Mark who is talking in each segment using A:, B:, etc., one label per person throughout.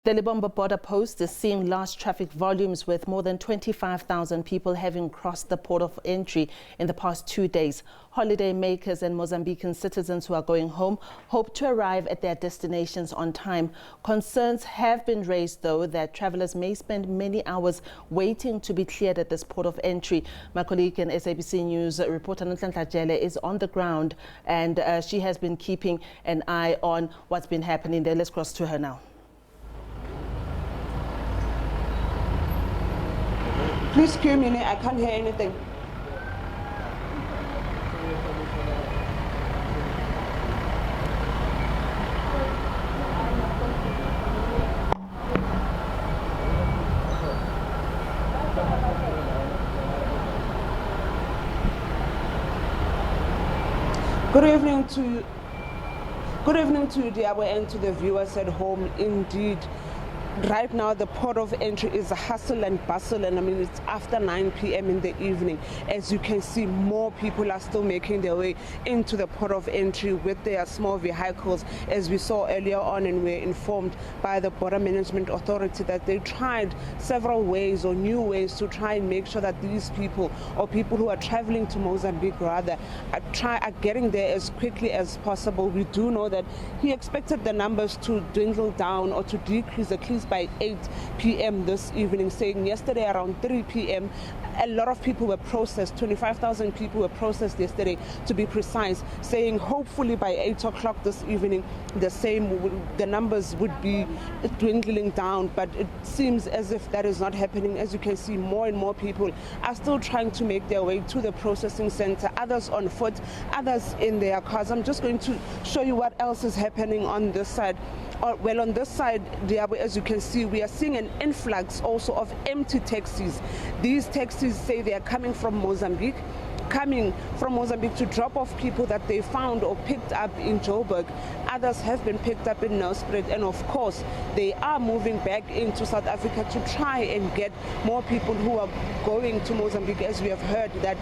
A: The Lebombo Border Post is seeing large traffic volumes with more than 25,000 people having crossed the port of entry in the past 2 days. Holidaymakers and Mozambican citizens who are going home hope to arrive at their destinations on time. Concerns have been raised, though, that travelers may spend many hours waiting to be cleared at this port of entry. My colleague and SABC News reporter Influx is on the ground, and she has been keeping an eye on what's been happening there. Let's cross to her now.
B: Please excuse me, I can't hear anything. Good evening to you, Diabo, and to the viewers at home. Indeed, right now the port of entry is a hustle and bustle, and I mean it's after 9 p.m. in the evening. As you can see, more people are still making their way into the port of entry with their small vehicles, as we saw earlier on, and we're informed by the Border Management Authority that they tried several ways or new ways to try and make sure that these people, or people who are traveling to Mozambique rather, are getting there as quickly as possible. We do know that he expected the numbers to dwindle down or to decrease at least by 8 p.m. this evening, saying yesterday around 3 p.m. a lot of people were processed. 25,000 people were processed yesterday, to be precise, saying hopefully by 8 o'clock this evening the numbers would be dwindling down, but it seems as if that is not happening. As you can see, more and more people are still trying to make their way to the processing center, others on foot, others in their cars. I'm just going to show you what else is happening on this side. Well, on this side, as you can see, we are seeing an influx also of empty taxis. These taxis say they are coming from Mozambique to drop off people that they found or picked up in Joburg. Others have been picked up in Nelspruit, and of course they are moving back into South Africa to try and get more people who are going to Mozambique, as we have heard that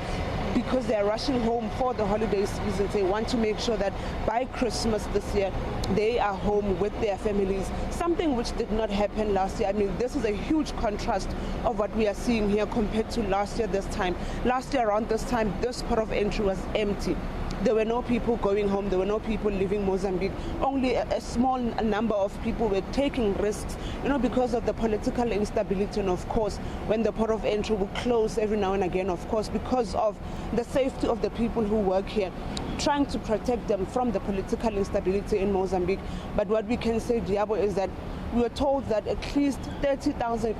B: because they are rushing home for the holiday season. They want to make sure that by Christmas this year they are home with their families, something which did not happen last year. I mean, this is a huge contrast of what we are seeing here compared to last year this time. Last year around this time, this port of entry was empty. There were no people going home. There were no people leaving Mozambique. Only a small number of people were taking risks, because of the political instability. And of course, when the port of entry will close every now and again, of course, because of the safety of the people who work here, trying to protect them from the political instability in Mozambique. But what we can say, Diabo, is that we were told that at least 30,000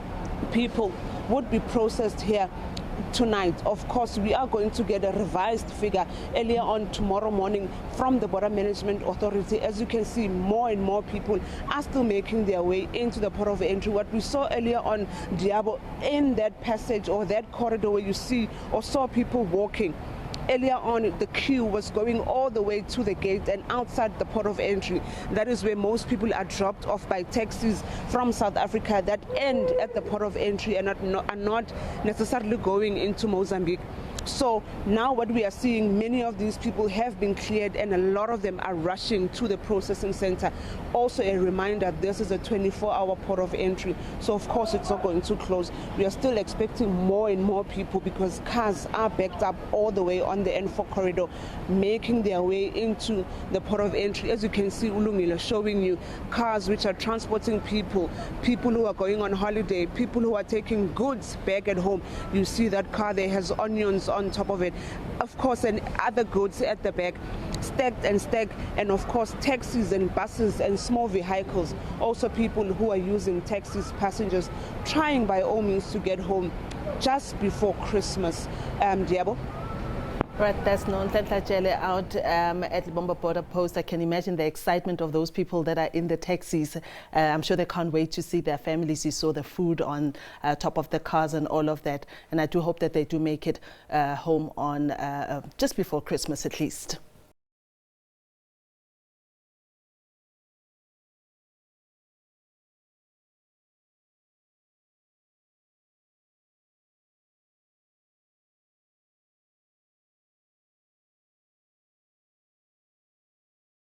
B: people would be processed here tonight. Of course, we are going to get a revised figure earlier on tomorrow morning from the Border Management Authority. As you can see, more and more people are still making their way into the port of entry. What we saw earlier on, Diabo, in that passage or that corridor where you see or saw people walking, earlier on, the queue was going all the way to the gate and outside the port of entry. That is where most people are dropped off by taxis from South Africa that end at the port of entry and are not necessarily going into Mozambique. So now what we are seeing, many of these people have been cleared and a lot of them are rushing to the processing center. Also a reminder, this is a 24-hour port of entry, so of course it's not going to close. We are still expecting more and more people because cars are backed up all the way on the N4 corridor, making their way into the port of entry. As you can see, Ulungile showing you cars which are transporting people who are going on holiday, people who are taking goods back at home. You see that car there has onions on top of it, of course, and other goods at the back, stacked, and of course taxis and buses and small vehicles. Also people who are using taxis, passengers trying by all means to get home just before Christmas. Diabo?
A: Right, that's known. Out at Lebombo Border Post. I can imagine the excitement of those people that are in the taxis. I'm sure they can't wait to see their families. You saw the food on top of the cars and all of that. And I do hope that they do make it home on just before Christmas at least.